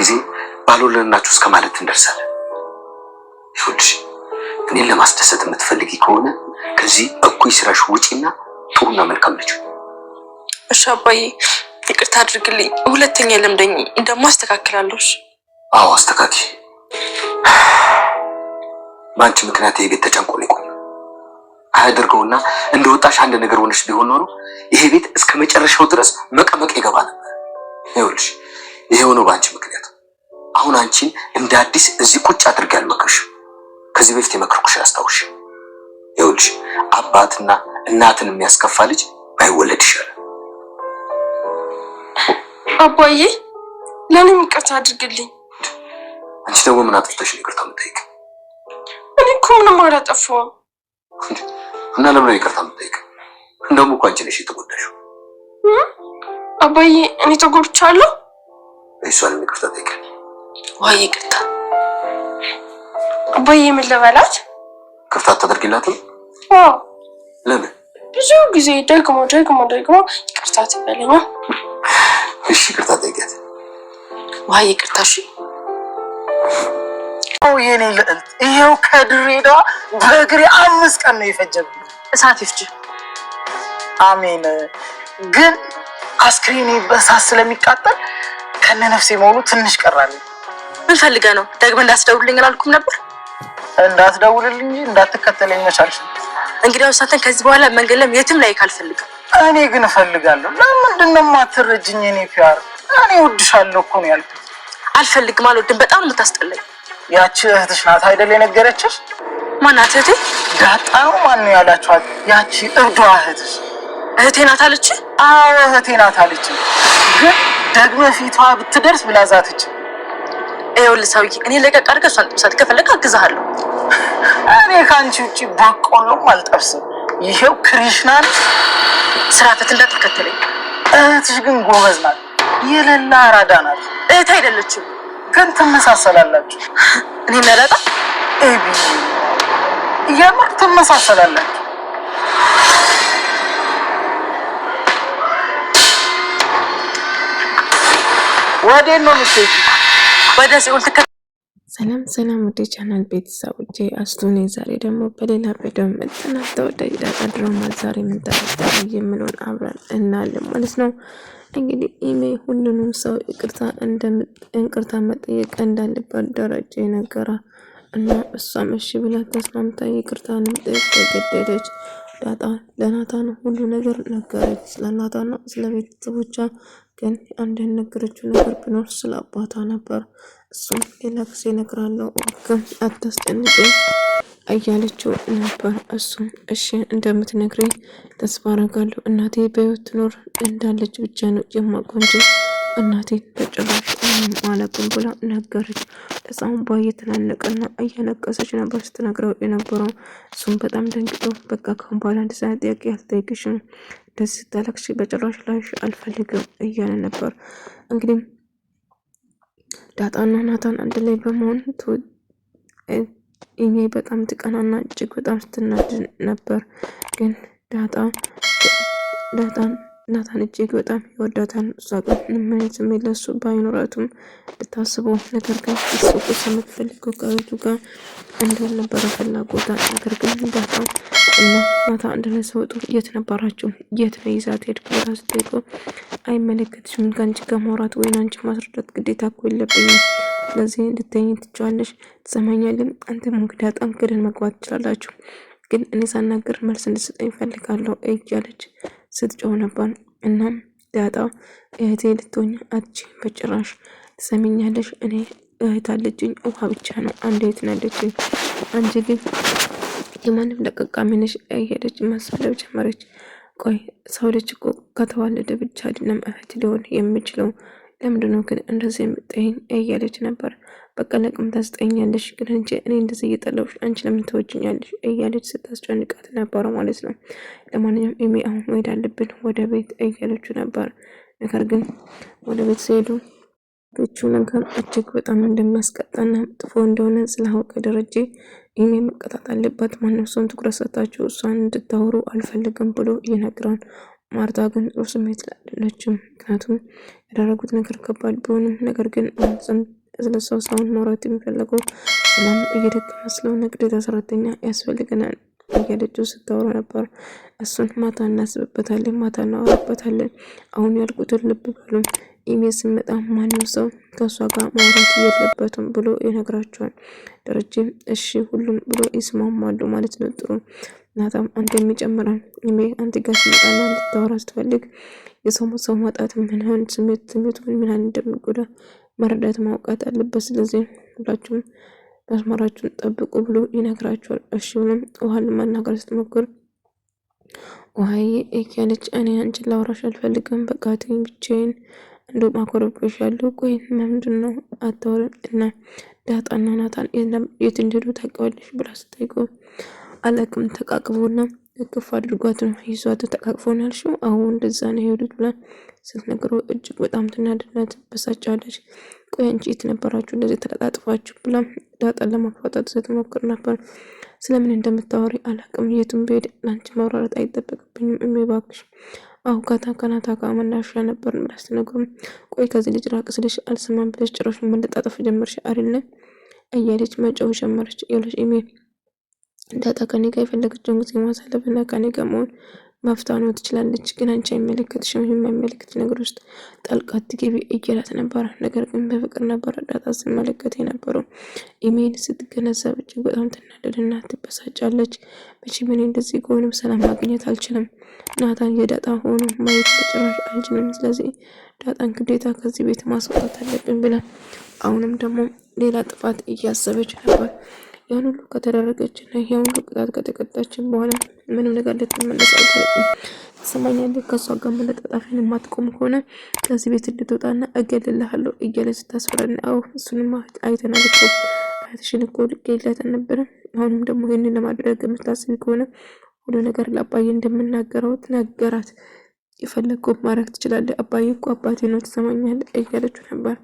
ጊዜ ባልወለድናችሁ እስከ ማለት እንደርሳለን። ይኸውልሽ እኔን ለማስደሰት የምትፈልጊ ከሆነ ከዚህ እኩይ ስራሽ ውጪና ጥሩና መልካም ልጅ። እሺ አባዬ ይቅርታ አድርግልኝ። ሁለተኛ ለምደኝ እንደማስተካከላለሁ። አዎ አስተካኪ። በአንቺ ምክንያት ይሄ ቤት ተጨንቆ ነው የቆየው። አያደርገውና እንደወጣሽ አንድ ነገር ሆነሽ ቢሆን ኖሮ ይሄ ቤት እስከ መጨረሻው ድረስ መቀመቅ ይገባ ነበር። ይኸውልሽ ይሄ ሆነው በአንቺ ምክንያት። አሁን አንቺን እንደ አዲስ እዚህ ቁጭ አድርጌ አልመክርሽም። ከዚህ በፊት የመከርኩሽ አስታውሽ። ይኸውልሽ አባትና እናትን የሚያስከፋ ልጅ ባይወለድ ይሻላል። አባዬ ለኔም ይቅርታ አድርግልኝ። አንቺ ደግሞ ምን አጥፍተሽ ነው ይቅርታ የምጠይቅ? እኔ እኮ ምንም አላጠፋሁም። እና ለምን ይቅርታ የምጠይቅ? እንደውም እኮ አንቺ ነሽ የተጎዳሽው። አባዬ እኔ ተጎድቻለሁ? እሷንም ይቅርታ ጠይቅ። ወይ ይቅርታ አባዬ ምን ልበላት? ይቅርታ አታደርጊላትም? አዎ። ለምን? ብዙ ጊዜ ደግሞ ይቅርታ ትበለኛ። እሺ ይቅርታ ጠይቂያት። ወይ ይቅርታ። እሺ የኔ ልዕልት ይሄው ከድሬዳዋ በእግሬ 5 ቀን ነው የፈጀብኝ። እሳት ይፍጅ። አሜን። ግን አስክሬኔ በእሳት ስለሚቃጠል ከነነፍሴ መሆኑ ትንሽ ቀራል። ምን ፈልገህ ነው? ደግመህ እንዳትደውልልኝ አላልኩም ነበር? እንዳትደውልልኝ እንዳትከተለኝ መቻልሽ። እንግዲህ አንተን ከዚህ በኋላ መንገድ ላይ የትም ላይ ካልፈልግም። እኔ ግን እፈልጋለሁ። ለምንድን ነው የማትረጅኝ? እኔ ፒያር እኔ እወድሻለሁ እኮ ነው ያልኩት። አልፈልግም፣ አልወድም። በጣም ነው የምታስጠላኝ። ያቺ እህትሽ ናት አይደል የነገረችሽ? ማናት እህቴ? ዳጣ ነው ማን ነው ያላችኋት? ያቺ እብዷ እህትሽ እህቴ ናት አለች? አዎ እህቴ ናት አለች። ግን ደግሞ ፊቷ ብትደርስ ብላ ዛተች። ይኸውልህ ሰውዬ እኔ ለቀቅ አድርገህ እሷን ጥብሳት ከፈለግ አግዝሃለሁ። እኔ ከአንቺ ውጭ በቆሎም አልጠብስም። ይሄው ክሪሽናን ስራፈት እንዳትከተለኝ። እህትሽ ግን ጎበዝ ናት፣ የሌላ አራዳ ናት። እህት አይደለችም ግን ትመሳሰላላችሁ። እኔ መረጣ ኤቢ የምር ትመሳሰላላችሁ። ወዴት ነው የምትሄጂው? ወደ ሲኦል ሰላም ሰላም ወደ ቻናል ቤተሰቦቼ አስቱኔ ዛሬ ደግሞ በሌላ ቪዲዮ መጥተናል። ተወዳጅ ዳጣ ድራማ ዛሬ ምን ተፈጠረ የሚለውን አብረን እናያለን ማለት ነው። እንግዲህ ኢሜ ሁሉንም ሰው ይቅርታ መጠየቅ እንዳለባት ደረጃ ነገራ እና እሷም እሺ ብላ ተስማምታ ይቅርታ ለመጠየቅ ተገደደች። ዳጣ ለናታን ሁሉ ነገር ነገረች፣ ስለናታን ነው ስለ ቤተሰቦቿ። ግን አንድ ነገረችው ነገር ቢኖር ስለ አባቷ ነበር። እሱም ሌላ ጊዜ እነግራለሁ ግን አታስጨንቀኝ እያለችው ነበር። እሱም እሺ እንደምትነግረኝ ተስፋ አደርጋለሁ። እናቴ በሕይወት ትኖር እንዳለች ብቻ ነው የማውቀው እንጂ እናቴን በጭራሽ አላውቅም ብላ ነገረች። ለዛም እየተናነቀና እያለቀሰች ነበር ስትነግረው የነበረው። እሱም በጣም ደንግጦ በቃ ካሁን በኋላ እንደዛ ጥያቄ አልጠይቅሽም፣ እንደዚህ ስታለቅሽ በጭራሽ ላይሽ አልፈልግም እያለ ነበር። እንግዲህ ዳጣና ናታን አንድ ላይ በመሆን ኢሜ በጣም ትቀናና እጅግ በጣም ስትናድድ ነበር። ግን ናታን እጅግ በጣም ይወዳታል። እሷ ግን ምንም ስሜት ለሱ ባይኖራቱም ልታስበው፣ ነገር ግን እሱ ቁስ የምትፈልገው ከቤቱ ጋር እንደሆነ ነበረ ፍላጎታ። ነገር ግን ዳጣ እና ናታን አንድ ላይ ሲወጡ የት ነበራችሁ? የት ነው ይዛት ሄድክ ብላ ስትጠይቀው አይመለከትሽም፣ ከአንቺ ጋር ማውራት ወይን አንቺ ማስረዳት ግዴታ እኮ የለብኝም። ስለዚህ እንድትተኝ ትችላለሽ። ትሰማኛለህ? አንተ ሞክ ዳጣም ክደን መግባት ትችላላችሁ፣ ግን እኔ ሳናገር መልስ እንድትሰጠኝ እፈልጋለሁ እያለች ስትጮህ ነበር። እናም ዳጣ እህቴ ልትሆኝ አትችይም በጭራሽ። ትሰሚኛለሽ? እኔ እህት አለችኝ፣ ውሃ ብቻ ነው አንድ እህት አለችኝ። አንቺ ግን የማንም ለቀቃሚ ነሽ እያለች ማሳለብ ጀመረች። ቆይ ሰው ልጅ እኮ ከተዋለደ ብቻ አይደለም እህት ሊሆን የሚችለው፣ ለምንድነው ግን እንደዚህ የምትጠይኝ እያለች ነበር። በቃ ለቅም ታስጠኛለሽ፣ ግን እንጂ እኔ እንደዚህ እየጠላሁሽ አንቺ ለምን ትወጂኛለሽ እያለች ስታስጨንቃት ነበረ ማለት ነው። ለማንኛውም ኢሜ አሁን መሄድ አለብን ወደ ቤት እያለች ነበር። ነገር ግን ወደ ቤት ሲሄዱ ቤቹ ነገር እጅግ በጣም እንደሚያስቀጣና መጥፎ እንደሆነ ስላወቀ ደረጀ ኢሜ መቀጣት አለባት፣ ማንም ሰውን ትኩረት ሰጣችሁ እሷን እንድታወሩ አልፈልግም ብሎ ይነግራል። ማርታ ግን ጥሩ ስሜት ላይ አይደለችም። ምክንያቱም ያደረጉት ነገር ከባድ ቢሆንም ነገር ግን ስለሰው ሰውን ማውራት የሚፈለገው ሰላም እየደከመ ስለሆነ ግዴታ ሰራተኛ ያስፈልገናል እያለችው ስታወራ ነበር። እሱን ማታ እናስብበታለን፣ ማታ እናወራበታለን። አሁን ያልኩትን ልብ በሉ። ኢሜል ሲመጣ ማንም ሰው ከእሷ ጋር ማውራት የለበትም ብሎ ይነግራቸዋል። ደረጀም እሺ ሁሉም ብሎ ይስማማሉ ማለት ነው። ጥሩ ናታም አንተም ይጨምራል። ኢሜል አንተ ጋር ሲመጣና እንድታወራ ስትፈልግ የሰው ማጣት ምን ሆን ስሜቱ ምን ያህል እንደሚጎዳ መረዳት ማውቃት አለበት። ስለዚህ ሁላችሁም መስመራችሁን ጠብቁ ብሎ ይነግራቸዋል። እሺ ብሎም ውሃን ለማናገር ስትሞክር ውሃዬ እያለች እኔ አንቺን ላውራሽ አልፈልግም፣ በቃ ተይኝ ብቻዬን እንደውም አኮረብሻለሁ። ቆይ ምንድን ነው አታወሪም? እና ዳጣና ናታን የት እንደሄዱ ታውቂዋለሽ ብላ ስጠይቀው አላውቅም፣ ተቃቅቦና እቅፍ አድርጓት ነው ይዟት ተቃቅፎ ነው ያልሽው? አዎ እንደዛ ነው የሄዱት ብላ ስትነግረው እጅግ በጣም ትናደድና ትበሳጫለች። ቆይ አንቺ የት ነበራችሁ እንደዚህ ተለጣጥፋችሁ? ብላ ዳጣን ለማፋጣት ስትሞክር ነበር። ስለምን እንደምታወሪ አላውቅም፣ የቱም ብሄድ ላንቺ ማውራት አይጠበቅብኝም እባክሽ። አሁ ከናታ ጋር መናሻ ነበር ብላ ስትነግረው ቆይ ከዚህ ልጅ ራቅ ስልሽ አልሰማም ብለሽ ጭራሽ መለጣጠፍ ጀመርሽ አይደለ? እያለች መጮህ ጀመረች። ይኸውልሽ ኢሜ ዳጣ ከኔ ጋር የፈለገችውን ጊዜ ማሳለፍና ከኔ ጋር መሆን ማፍታኑ ትችላለች፣ ግን አንቺ አይመለከትሽም፣ የማይመለከት ነገር ውስጥ ጣልቃ አትገቢ እያላት ነበር። ነገር ግን በፍቅር ነበር ዳጣ ስትመለከት የነበረው። ኢሜን ስትገነዘብ እጅግ በጣም ትናደድና ትበሳጫለች። መቼም እኔ እንደዚህ ከሆነም ሰላም ማግኘት አልችልም፣ ናታን የዳጣ ሆኖ ማየት በጭራሽ አልችልም። ስለዚህ ዳጣን ግዴታ ከዚህ ቤት ማስወጣት አለብን ብላ አሁንም ደግሞ ሌላ ጥፋት እያሰበች ነበር። ያን ሁሉ ከተደረገችና ያን ሁሉ ቅጣት ከተቀጣችን በኋላ ምንም ነገር ልትመለስ አልቻለችም። ትሰማኛለህ? ከሷ ጋር መለጣጣፊን የማትቆም ከሆነ ከዚህ ቤት እንድትወጣና እገልልሃለሁ እያለች ስታስፈራኝ፣ አዎ እሱንም አይተናል እኮ አያትሽን እኮ ልገላት አልነበረም። አሁንም ደግሞ ይህንን ለማድረግ የምታስቢ ከሆነ ሁሉ ነገር ለአባዬ እንደምናገረው ነገራት። የፈለግከው ማድረግ ትችላለህ፣ አባዬ እኮ አባቴ ነው፣ ትሰማኛለህ? እያለችው ነበር።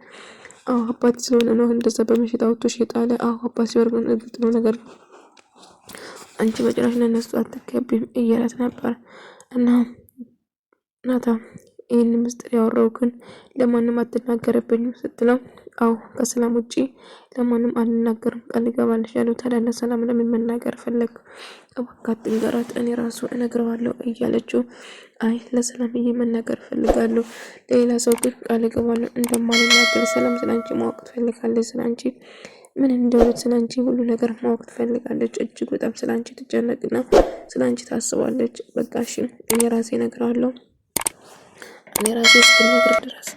አዎ አባቴ ስለሆነ ነው እንደዛ በመሸጥ አውጥቶሽ የጣለ። አዎ አባቴ ሲወርቅ ነው ነገር አንቺ በጭራሽ ለነሱ አትገቢም እያላት ነበር። እና ናታ ይህን ምስጢር ያወራው ግን ለማንም አትናገርብኝም ስትለው አዎ ከሰላም ውጪ ለማንም አልናገርም ቃል እገባልሻለሁ። ታዲያ ለሰላም ለምን መናገር ፈለግ? እባክህ አትንገራት፣ እኔ ራሱ እነግረዋለሁ እያለችው አይ ለሰላምዬ መናገር ፈልጋለሁ፣ ለሌላ ሰው ግን ቃል እገባለሁ እንደማልናገር። ሰላም ስላንቺ ማወቅ ትፈልጋለች፣ ስላንቺ ምን እንደሆነ ስላንቺ ሁሉ ነገር ማወቅ ትፈልጋለች። እጅግ በጣም ስላንቺ ትጨነቅና ስላንቺ ታስባለች። በቃ እሺ እኔ ራሴ እነግረዋለሁ፣ እኔ ራሴ እስክነግር ድረስ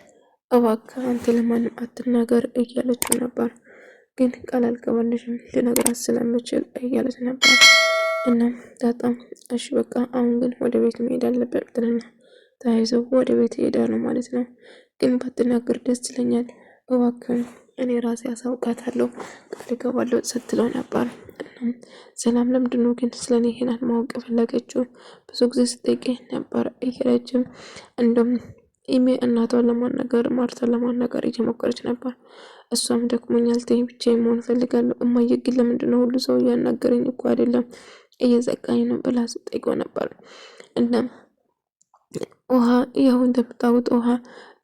እባክህ አንተ ለማንም አትናገር እያለችው ነበር። ግን ቃል አልገባልሽም ልነግራት ስለምችል እያለች ነበር። እና ዳጣም እሺ በቃ አሁን ግን ወደ ቤት መሄድ አለበት ብለና ተያይዘው ወደ ቤት ይሄዳሉ ማለት ነው። ግን ባትናገር ደስ ይለኛል፣ እባክህ እኔ ራሴ አሳውቃታለሁ ቃል እገባለሁ ስትለው ነበር። ሰላም ለምንድነው ግን ስለኔ ይሄን ማወቅ ፈለገችው? ብዙ ጊዜ ስጠይቀኝ ነበር እያለችም እንደውም ኢሜ እናቷን ለማናገር ማርታን ለማናገር እየሞከረች ነበር። እሷም ደክሞኛል ተይኝ ብቻዬን መሆን ፈልጋለሁ እማዬ፣ ግን ለምንድነው ሁሉ ሰው እያናገረኝ እኮ አይደለም እየዘጋኝ ነው ብላ ስጠይቀው ነበር። እና ውሃ ያው እንደምታውቁት ውሃ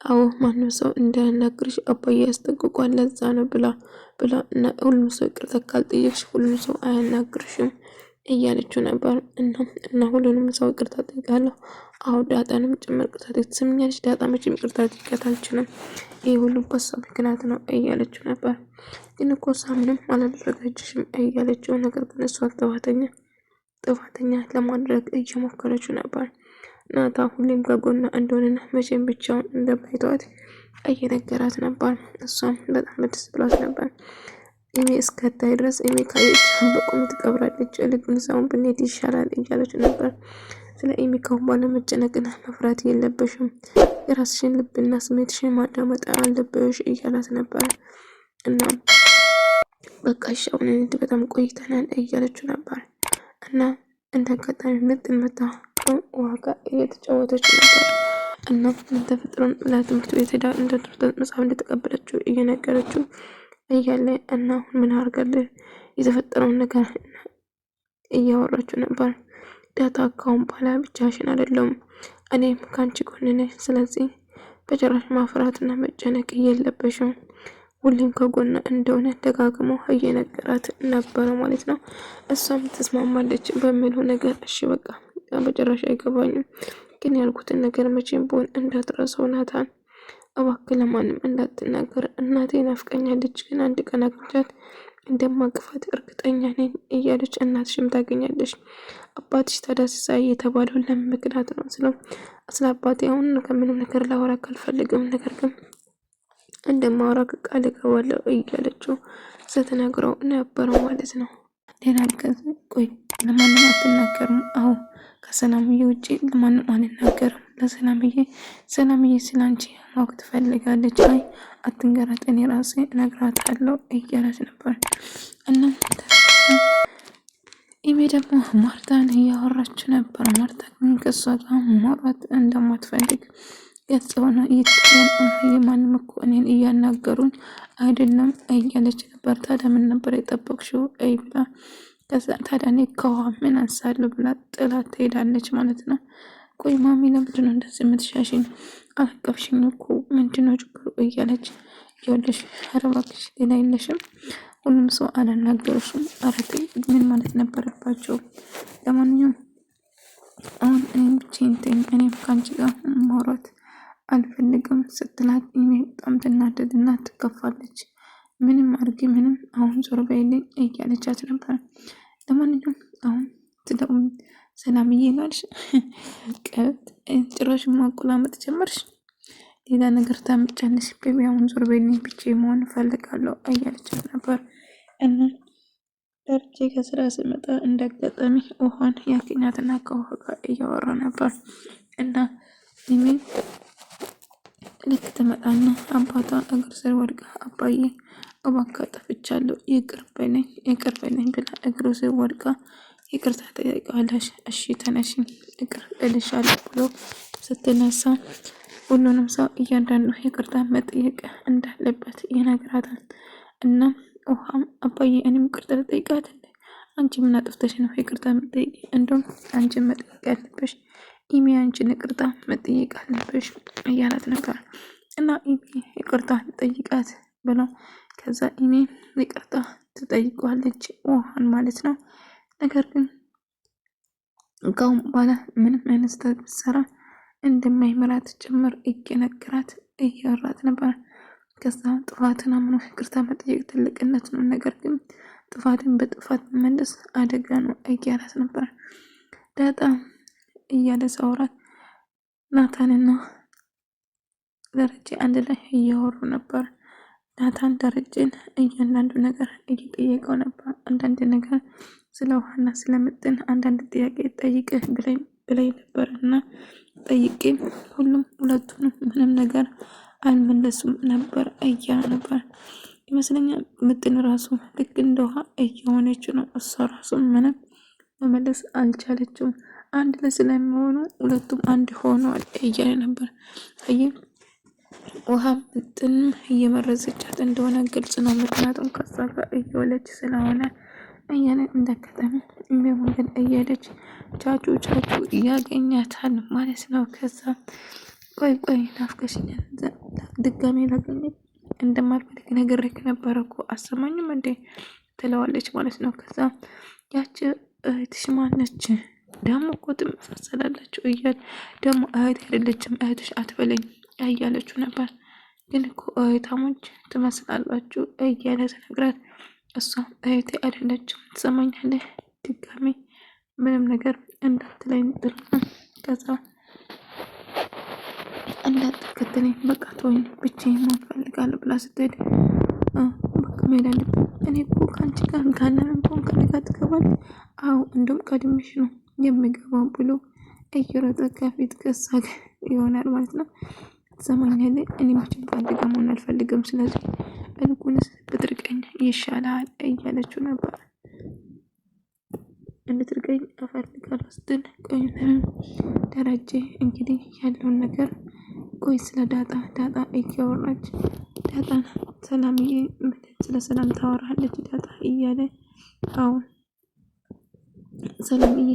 አዎ ማንም ሰው እንዳያናግርሽ አባዬ ያስጠንቅቋል፣ ለዛ ነው ብላ እና ሁሉም ሰው ይቅርታ ካልጠየቅሽ ሁሉም ሰው አያናግርሽም እያለችው ነበር። እና ሁሉንም ሰው ይቅርታ ጠይቃለሁ፣ አዎ ዳጣንም ጭምር ይቅርታ ትሰምኛለሽ? ዳጣ መቼም ይቅርታ ጠይቃት አልችልም፣ ይሄ ሁሉ በሷ ምክንያት ነው እያለችው ነበር። ግን እኮ እሷ ምንም አላደረገችሽም እያለችው፣ ነገር ግን እሷ ጥፋተኛ ለማድረግ እየሞከረችው ነበር። ናታ ሁሌም ከጎና እንደሆነና መቼም ብቻውን እንደማይተዋት እየነገራት ነበር። እሷም በጣም ደስ ብሏት ነበር። ኢሜ እስከታይ ድረስ ኢሜ ካየች በቁም ትቀብራለች፣ ልግን ሰውን ብንሄድ ይሻላል እያለች ነበር። ስለ ኢሜ ካሁን በኋላ መጨነቅና መፍራት የለበሽም፣ የራስሽን ልብና ስሜትሽን ማዳመጥ አለብሽ እያላት ነበር። እና በቃ ሻውን በጣም ቆይተናል እያለችው ነበር። እና እንደ አጋጣሚ ምጥን መታ ዋጋ እየተጫወተች ነበር። እና ተፈጥሮን ለትምህርት ቤት ሄዳ እንደ ትምህርት መጽሐፍ እንደተቀበለችው እየነገረችው እያለ እና ምን አርጋለህ የተፈጠረውን ነገር እያወራችው ነበር። ዳጣ ካሁን በኋላ ብቻሽን አይደለም እኔም ካንቺ ጎን ነኝ። ስለዚህ በጭራሽ ማፍራትና መጨነቅ የለብሽም። ሁሌም ከጎና እንደሆነ ደጋግሞ እየነገራት ነበረ ማለት ነው። እሷም ተስማማለች በሚለው ነገር እሺ በቃ በጭራሽ አይገባኝም፣ ግን ያልኩትን ነገር መቼም ቢሆን እንዳትረሳው ናታን፣ እባክህ ለማንም እንዳትናገር። እናቴ ናፍቀኛለች፣ ግን አንድ ቀን አግኝቻት እንደማቅፋት እርግጠኛ ነኝ እያለች እናትሽም ታገኛለች። አባትሽ ታዲያ ሲሳይ የተባለው ለምን ምክንያት ነው ስለው ስለ አባቴ አሁን ከምንም ነገር ላወራ አልፈልግም፣ ነገር ግን እንደማወራ ቃል እገባለሁ እያለችው ስትነግረው ነበረው ማለት ነው። ሌላ ከዚ ቆይ ለማንም አትናገርም? አዎ ከሰላምዬ ውጪ ለማንም አልናገርም። ሰላምዬ ስላንቺ ማወቅ ትፈልጋለች። አይ አትንገራት፣ እኔ ራሴ እነግራታለሁ እያለች ነበር። እና ኢሜ ደግሞ ማርታን እያወራች ነበር። ማርታ ግን ከሷ ጋር ማውራት እንደማትፈልግ ገጽ ሆነ የማንም እኮ እኔን እያናገሩኝ አይደለም እያለች ነበር። ታዲያ ምን ነበር የጠበቅሽው? አይ ብላ ከዛ ታዲያ እኔ ከውሃ ምን አንሳለሁ ብላ ጥላት ትሄዳለች ማለት ነው። ቆይ ማሚ ለምንድን ነው እንደዚህ የምትሻሽኝ? አላቀፍሽኝ እኮ ምንድነው ችግሩ? እያለች ይኸውልሽ፣ ኧረ እባክሽ ሌላ የለሽም? ሁሉም ሰው አላናገሩሽም? ኧረ ተይ፣ ምን ማለት ነበረባቸው? ለማንኛውም አሁን እኔም ብቻዬን ተይኝ፣ እኔም ከአንቺ ጋር ማውራት አልፈልግም ስትላት በጣም ትናደድና ትከፋለች። ምንም አድርጊ ምንም፣ አሁን ዞር በይልኝ እያለቻት ነበር። ለማንኛውም አሁን ትደውም ሰላምዬ ላልሽ ጭራሽ ማቆላመጥ ጀመርሽ፣ ሌላ ነገር ታምጫለሽ። ቤቢ አሁን ዞር በይልኝ፣ ብቻዬን መሆን እፈልጋለሁ እያለቻት ነበር። እና ደርጄ ከስራ ስመጣ እንዳጋጣሚ ውሃን ያገኛትና ከውሃ ጋር እያወራ ነበር። እና ኢሜል ልክ ትመጣና አባቷ እግር ስር ወድቃ አባዬ እባክህ አጥፍቻለሁ ይቅር በለኝ ብላ እግሩ ስር ወድቃ ይቅርታ ጠይቃለች። እሺ ተነሺ ይቅር እልሻለሁ ብሎ ስትነሳ ሁሉንም ሰው እያንዳንዱ ይቅርታ መጠየቅ እንዳለበት ይነግራታል። እና ውሃም አባዬ እኔም ይቅርታ ልጠይቃት፣ አንቺ ምን አጥፍተሽ ነው ይቅርታ መጠየቅ? እንደውም አንቺን መጠየቅ ያለብሽ ኢሜ፣ አንቺን ይቅርታ መጠየቅ አለብሽ እያላት ነበር። እና ኢሜ ይቅርታ ጠይቃት ብሎ ከዛ ኢሜ ይቅርታ ትጠይቋለች ውሃን ማለት ነው። ነገር ግን ጋውም በኋላ ምንም አይነት ስህተት ብትሰራ እንደማይምራት ጭምር እየነገራት እያወራት ነበር። ከዛ ጥፋትን አምኖ ይቅርታ መጠየቅ ትልቅነት ነው፣ ነገር ግን ጥፋትን በጥፋት መመለስ አደጋ ነው እያላት ነበር። ዳጣ እያለ ሳውራት ናታንና ደረጀ አንድ ላይ እያወሩ ነበር። ናታን ደረጀን እያንዳንዱ ነገር እየጠየቀው ነበር። አንዳንድ ነገር ስለ ውሃና ስለምጥን አንዳንድ ጥያቄ ጠይቅህ ብለኝ ነበር እና ጠይቄ ሁለቱንም ምንም ነገር አልመለሱም ነበር እያለ ነበር ይመስለኛል። ምጥን ራሱ ልክ እንደ ውሃ እየሆነች ነው። እሷ ራሱ ምንም መመለስ አልቻለችም። አንድ ላይ ስለሚሆኑ ሁለቱም አንድ ሆነዋል እያለ ነበር። ውሃ ምጥንም እየመረዘቻት እንደሆነ ግልጽ ነው። ምክንያቱም ከሷ ጋር እየወለች ስለሆነ እያለ እንዳጋጣሚ መንገድ እየሄደች ቻቹ ያገኛታል ማለት ነው። ከዛ ቆይ ናፍቀሽኛል፣ ድጋሜ ላገኘት እንደማልፈልግ ነግሬክ ነበረ እኮ አሰማኝም እንዴ ትለዋለች ማለት ነው። ከዛ ያቺ እህትሽ ማነች ደግሞ እኮ ትመሳሰላላችሁ እያለ ደግሞ እህት አይደለችም እህትሽ አትበለኝ እያለችው ነበር። ግን እኮ እህታሞች ትመስላላችሁ እያለ ተነግራት እሷ እህቴ አይደለችም ትሰማኛለህ፣ ድጋሜ ምንም ነገር እንዳትለኝ ጥሩ ነው። ከዛ እንዳትከተለኝ በቃ ተወኝ፣ ብቻዬን መሆን እፈልጋለሁ ብላ ስትሄድ በቃ መሄድ አለብኝ። እኔ እኮ ከአንቺ ጋር ጋነን እንኳን ከነጋ ትገባለህ? አዎ እንደውም ቀድሜሽ ነው የሚገባው ብሎ እየሮጠ ከፊት ከሳ ይሆናል ማለት ነው። ትሰማኛለህ፣ እኔ መቼም ከአንተ ጋር መሆን አልፈልግም፣ ስለዚህ እንኩንስ ብትርቀኝ ይሻላል እያለችው ነበር። እንድትርቀኝ እፈልጋለሁ ስትል ቆይ ደረጀ እንግዲህ ያለውን ነገር ቆይ ስለ ዳጣ እያወራች ዳጣን ሰላምዬ ስለ ሰላም ታወራለች ዳጣ እያለ አሁን ሰላምዬ